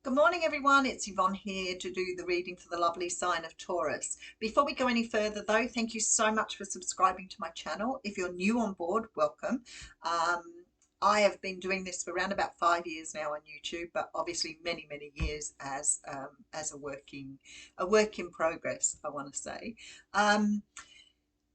Good morning, everyone. It's Yvonne here to do the reading for the lovely sign of Taurus. Before we go any further, though, thank you so much for subscribing to my channel. If you're new on board, welcome. Um, I have been doing this for around about 5 years now on YouTube, but obviously many years as a work in progress, I want to say. Um,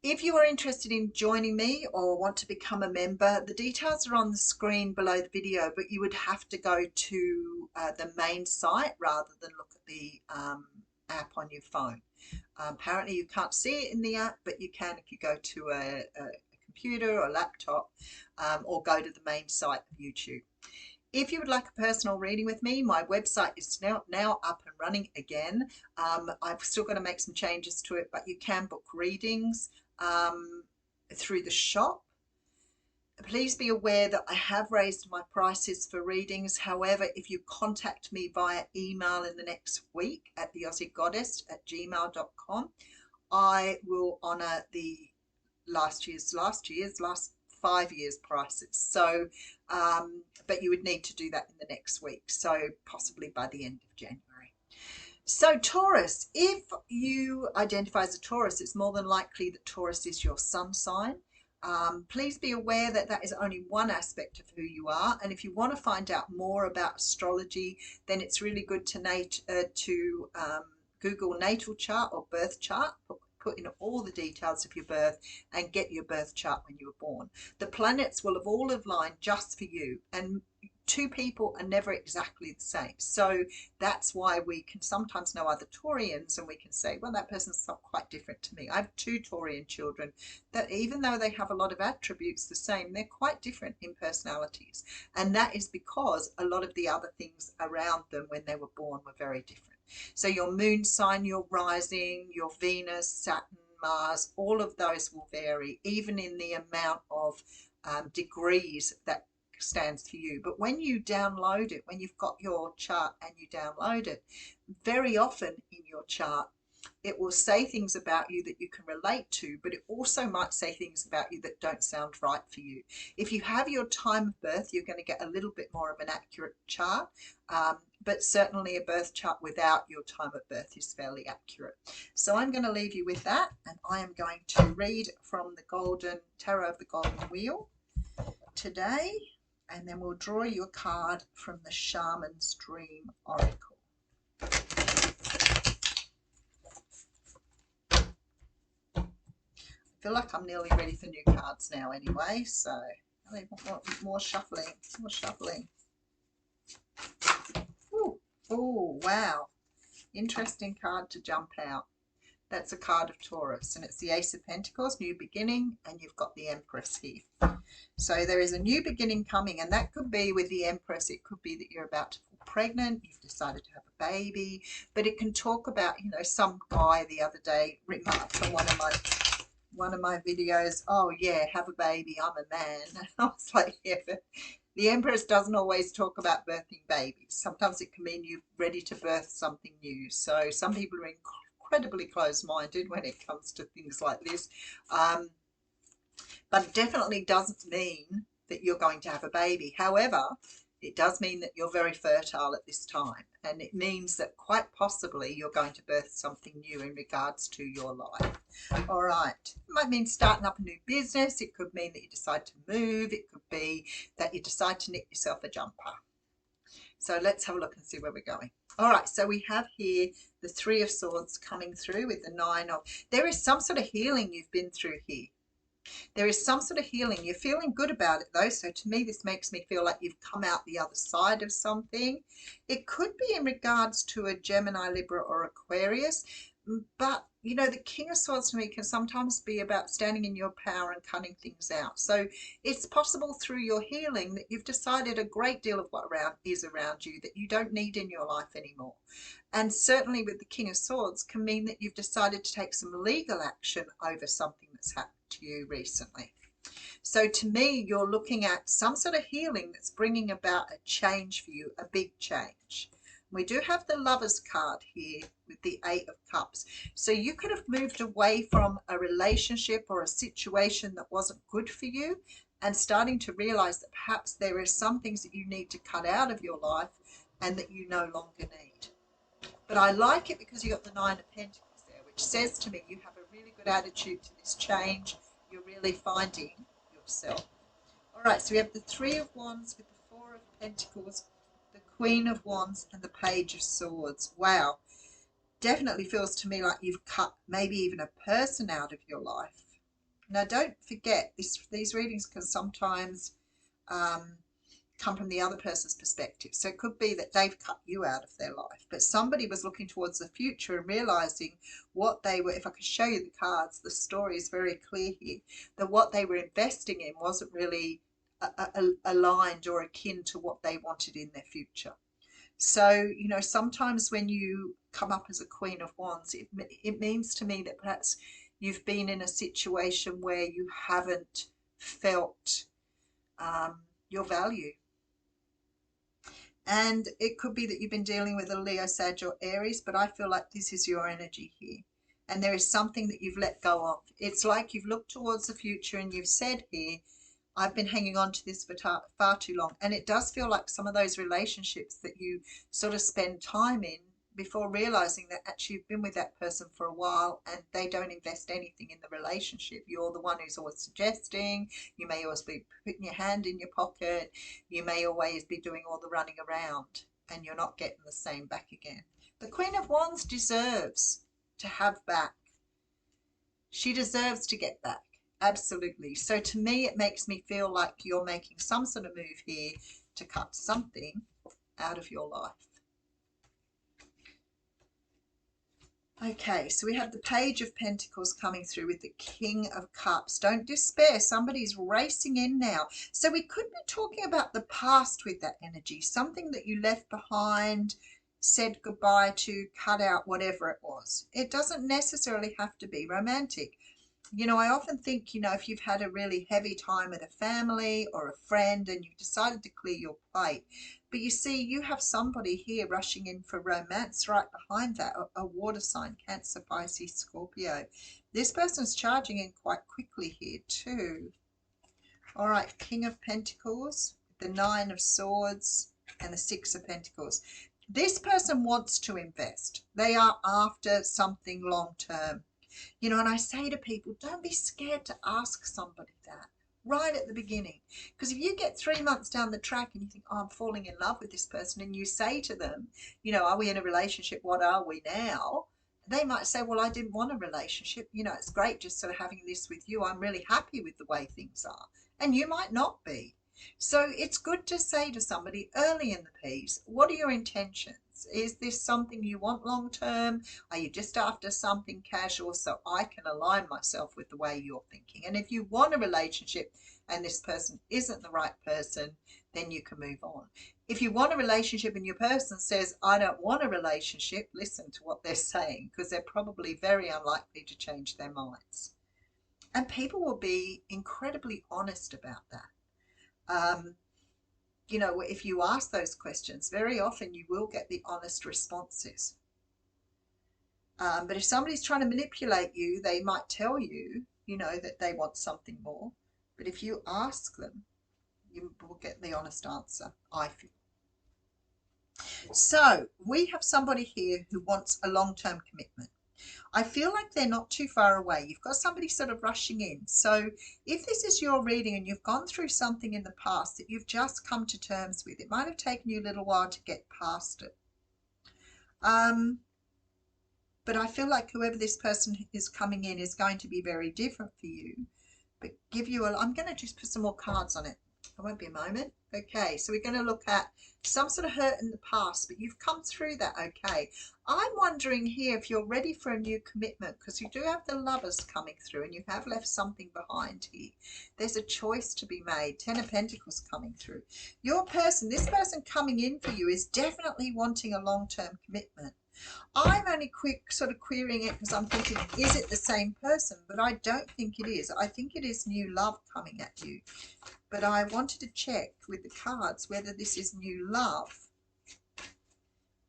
if you are interested in joining me or want to become a member, the details are on the screen below the video, but you would have to go to the main site rather than look at the app on your phone. Apparently you can't see it in the app, but you can if you go to a computer or laptop or go to the main site of YouTube. If you would like a personal reading with me, my website is now up and running again. I've still got to make some changes to it, but you can book readings through the shop. Please be aware that I have raised my prices for readings. However, if you contact me via email in the next week at theaussiegoddess@gmail.com, I will honour the last 5 years prices. So but you would need to do that in the next week, so possibly by the end of January. So Taurus, if you identify as a Taurus, it's more than likely that Taurus is your sun sign. Please be aware that that is only one aspect of who you are, and if you want to find out more about astrology, then it's really good to Google natal chart or birth chart. Put in all the details of your birth and get your birth chart when you were born. The planets will have all aligned just for you, and two people are never exactly the same. So that's why we can sometimes know other Taurians and we can say, well, that person's quite different to me. I have two Taurian children that even though they have a lot of attributes the same, they're quite different in personalities. And that is because a lot of the other things around them when they were born were very different. So your moon sign, your rising, your Venus, Saturn, Mars, all of those will vary, even in the amount of degrees that stands for you. But when you download it, when you've got your chart and you download it, very often in your chart, it will say things about you that you can relate to, but it also might say things about you that don't sound right for you. If you have your time of birth, you're going to get a little bit more of an accurate chart, but certainly a birth chart without your time of birth is fairly accurate. So I'm going to leave you with that, and I am going to read from the Golden Tarot of the Golden Wheel today, and then we'll draw you a card from the Shaman's Dream Oracle. I feel like I'm nearly ready for new cards now anyway, so more shuffling, more shuffling. Oh, wow. Interesting card to jump out. That's a card of Taurus, and it's the Ace of Pentacles, new beginning, and you've got the Empress here. So there is a new beginning coming, and that could be with the Empress. It could be that you're about to fall pregnant, you've decided to have a baby, but it can talk about, you know, some guy the other day remarked on one of my videos, oh yeah, have a baby, I'm a man. And I was like, yeah, but the Empress doesn't always talk about birthing babies. Sometimes it can mean you're ready to birth something new. So some people are incredibly closed-minded when it comes to things like this. But it definitely doesn't mean that you're going to have a baby. However, it does mean that you're very fertile at this time, and it means that quite possibly you're going to birth something new in regards to your life. All right, it might mean starting up a new business. It could mean that you decide to move. It could be that you decide to knit yourself a jumper. So let's have a look and see where we're going. All right, so we have here the Three of Swords coming through with the Nine of... There is some sort of healing you've been through here. There is some sort of healing. You're feeling good about it though. So to me, this makes me feel like you've come out the other side of something. It could be in regards to a Gemini, Libra or Aquarius. But, you know, the King of Swords to me can sometimes be about standing in your power and cutting things out. So it's possible through your healing that you've decided a great deal of what is around you that you don't need in your life anymore. And certainly with the King of Swords can mean that you've decided to take some legal action over something that's happened to you recently. So to me, you're looking at some sort of healing that's bringing about a change for you, a big change. We do have the Lovers card here with the Eight of Cups. So you could have moved away from a relationship or a situation that wasn't good for you and starting to realize that perhaps there are some things that you need to cut out of your life and that you no longer need. But I like it because you got the Nine of Pentacles there, which says to me you have a really good attitude to this change. You're really finding yourself. All right, so we have the Three of Wands with the Four of Pentacles, the Queen of Wands, and the Page of Swords. Wow. Definitely feels to me like you've cut maybe even a person out of your life. Now, don't forget, these readings can sometimes come from the other person's perspective. So it could be that they've cut you out of their life, but somebody was looking towards the future and realizing what they were. If I could show you the cards, the story is very clear here, that what they were investing in wasn't really aligned or akin to what they wanted in their future. So, you know, sometimes when you come up as a Queen of Wands, it means to me that perhaps you've been in a situation where you haven't felt your value. And it could be that you've been dealing with a Leo, Sag, or Aries, but I feel like this is your energy here. And there is something that you've let go of. It's like you've looked towards the future and you've said here, I've been hanging on to this for far too long. And it does feel like some of those relationships that you sort of spend time in before realizing that actually you've been with that person for a while and they don't invest anything in the relationship. You're the one who's always suggesting. You may always be putting your hand in your pocket. You may always be doing all the running around and you're not getting the same back again. The Queen of Wands deserves to have back. She deserves to get back. Absolutely. So to me, it makes me feel like you're making some sort of move here to cut something out of your life. Okay, so we have the Page of Pentacles coming through with the King of Cups. Don't despair. Somebody's racing in now. So we could be talking about the past with that energy, something that you left behind, said goodbye to, cut out, whatever it was. It doesn't necessarily have to be romantic. You know, I often think, you know, if you've had a really heavy time with a family or a friend and you've decided to clear your plate, but you see, you have somebody here rushing in for romance right behind that, a water sign, Cancer, Pisces, Scorpio. This person's charging in quite quickly here too. All right, King of Pentacles, the Nine of Swords, and the Six of Pentacles. This person wants to invest. They are after something long term. You know, and I say to people, don't be scared to ask somebody that right at the beginning. Because if you get 3 months down the track and you think, oh, I'm falling in love with this person, and you say to them, you know, are we in a relationship? What are we now? They might say, well, I didn't want a relationship. You know, it's great just sort of having this with you. I'm really happy with the way things are. And you might not be. So it's good to say to somebody early in the piece, what are your intentions? Is this something you want long term? Are you just after something casual so I can align myself with the way you're thinking? And if you want a relationship and this person isn't the right person, then you can move on. If you want a relationship and your person says, I don't want a relationship, listen to what they're saying, because they're probably very unlikely to change their minds. And people will be incredibly honest about that. You know, if you ask those questions, very often you will get the honest responses. But if somebody's trying to manipulate you, they might tell you, you know, that they want something more. But if you ask them, you will get the honest answer, I feel. So we have somebody here who wants a long-term commitment. I feel like they're not too far away. You've got somebody sort of rushing in. So if this is your reading and you've gone through something in the past that you've just come to terms with, it might have taken you a little while to get past it. But I feel like whoever this person is coming in is going to be very different for you. But I'm going to just put some more cards on it. It won't be a moment. Okay, so we're going to look at some sort of hurt in the past, but you've come through that okay. I'm wondering here if you're ready for a new commitment, because you do have the Lovers coming through and you have left something behind here. There's a choice to be made. Ten of Pentacles coming through. This person coming in for you is definitely wanting a long-term commitment. I'm only sort of querying it because I'm thinking, is it the same person? But I don't think it is. I think it is new love coming at you. But I wanted to check with the cards whether this is new love.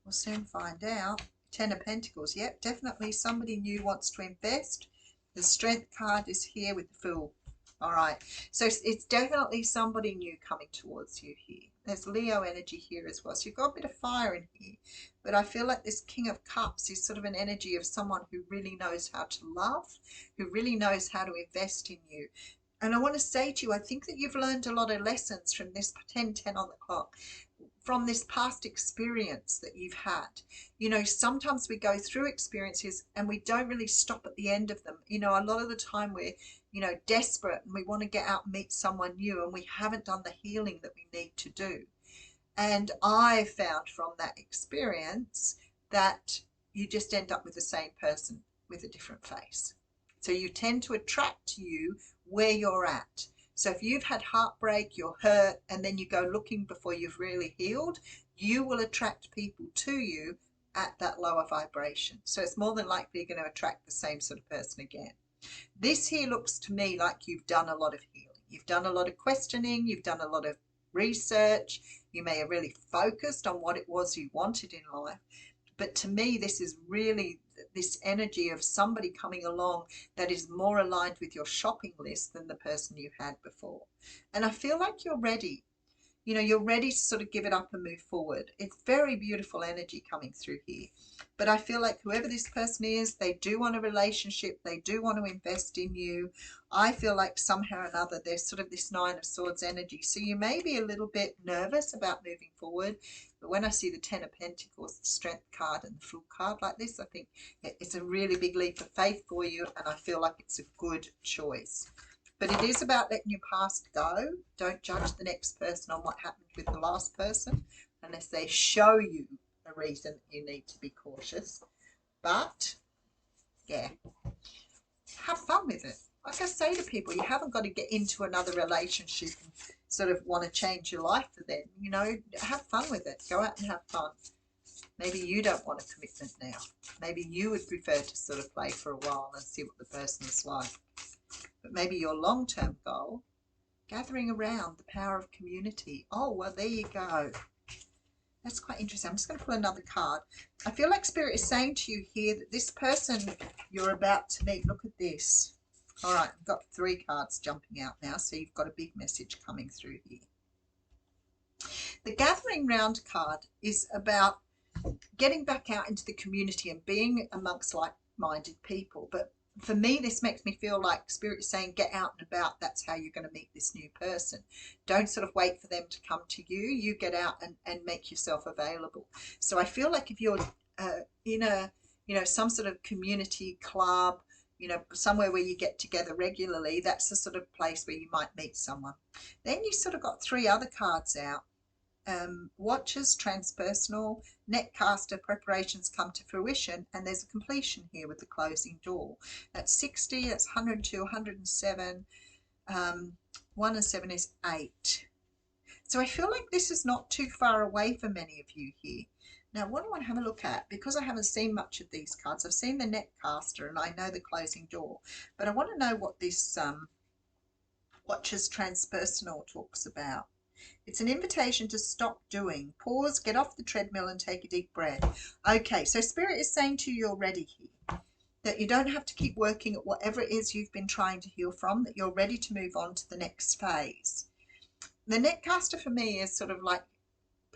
We'll soon find out. Ten of Pentacles. Yep, definitely somebody new wants to invest. The Strength card is here with the Fool. All right. So it's definitely somebody new coming towards you here. There's Leo energy here as well. So you've got a bit of fire in here. But I feel like this King of Cups is sort of an energy of someone who really knows how to love, who really knows how to invest in you. And I want to say to you, I think that you've learned a lot of lessons from this 10:10 on the clock, from this past experience that you've had. You know, sometimes we go through experiences and we don't really stop at the end of them. You know, a lot of the time we're, you know, desperate and we want to get out and meet someone new, and we haven't done the healing that we need to do. And I found from that experience that you just end up with the same person with a different face. So you tend to attract you where you're at. So if you've had heartbreak, you're hurt, and then you go looking before you've really healed, you will attract people to you at that lower vibration. So it's more than likely you're going to attract the same sort of person again. This here looks to me like you've done a lot of healing. You've done a lot of questioning. You've done a lot of research. You may have really focused on what it was you wanted in life. But to me, this is really this energy of somebody coming along that is more aligned with your shopping list than the person you had before. And I feel like you're ready. You know, you're ready to sort of give it up and move forward. It's very beautiful energy coming through here. But I feel like whoever this person is, they do want a relationship. They do want to invest in you. I feel like somehow or another there's sort of this Nine of Swords energy. So you may be a little bit nervous about moving forward. But when I see the Ten of Pentacles, the Strength card and the Fool card like this, I think it's a really big leap of faith for you. And I feel like it's a good choice. But it is about letting your past go. Don't judge the next person on what happened with the last person unless they show you a reason you need to be cautious. But, yeah, have fun with it. Like I say to people, you haven't got to get into another relationship and sort of want to change your life for them. You know, have fun with it. Go out and have fun. Maybe you don't want a commitment now. Maybe you would prefer to sort of play for a while and see what the person is like. But maybe your long-term goal, gathering around the power of community. Oh, well, there you go. That's quite interesting. I'm just going to pull another card. I feel like Spirit is saying to you here that this person you're about to meet, look at this. All right, I've got 3 cards jumping out now, so you've got a big message coming through here. The Gathering Round card is about getting back out into the community and being amongst like-minded people. But for me, this makes me feel like Spirit is saying get out and about. That's how you're going to meet this new person. Don't sort of wait for them to come to you. You get out and make yourself available. So I feel like if you're in a, you know, some sort of community club, you know, somewhere where you get together regularly, that's the sort of place where you might meet someone. Then you sort of got 3 other cards out. Watchers, transpersonal, netcaster, preparations come to fruition, and there's a completion here with the closing door. That's 60, that's 102, 107, 1 and 7 is 8. So I feel like this is not too far away for many of you here. Now, what I want to have a look at, because I haven't seen much of these cards, I've seen the netcaster and I know the closing door, but I want to know what this Watchers, transpersonal talks about. It's an invitation to stop doing. Pause, get off the treadmill and take a deep breath. Okay, so Spirit is saying to you already here that you don't have to keep working at whatever it is you've been trying to heal from, that you're ready to move on to the next phase. The netcaster for me is sort of like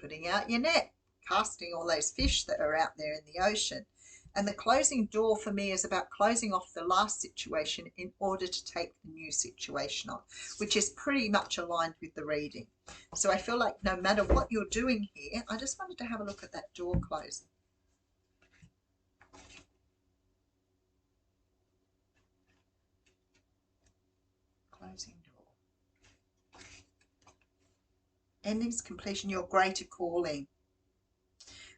putting out your net, casting all those fish that are out there in the ocean. And the closing door for me is about closing off the last situation in order to take the new situation on, which is pretty much aligned with the reading. So I feel like no matter what you're doing here, I just wanted to have a look at that door closing. Closing door. Endings, completion, your greater calling.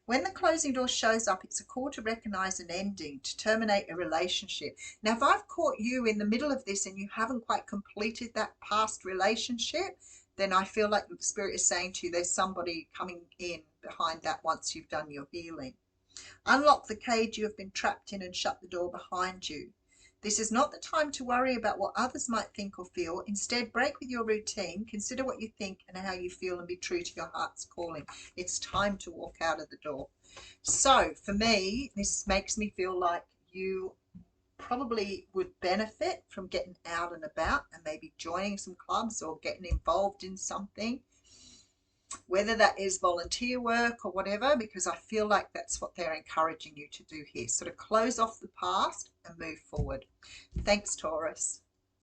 When the closing door shows up, it's a call to recognize an ending, to terminate a relationship. Now, if I've caught you in the middle of this and you haven't quite completed that past relationship, then I feel like the Spirit is saying to you there's somebody coming in behind that once you've done your healing. Unlock the cage you have been trapped in and shut the door behind you. This is not the time to worry about what others might think or feel. Instead, break with your routine, consider what you think and how you feel, and be true to your heart's calling. It's time to walk out of the door. So for me, this makes me feel like you probably would benefit from getting out and about and maybe joining some clubs or getting involved in something. whether that is volunteer work or whatever, because I feel like that's what they're encouraging you to do here. Sort of close off the past and move forward. Thanks, Taurus.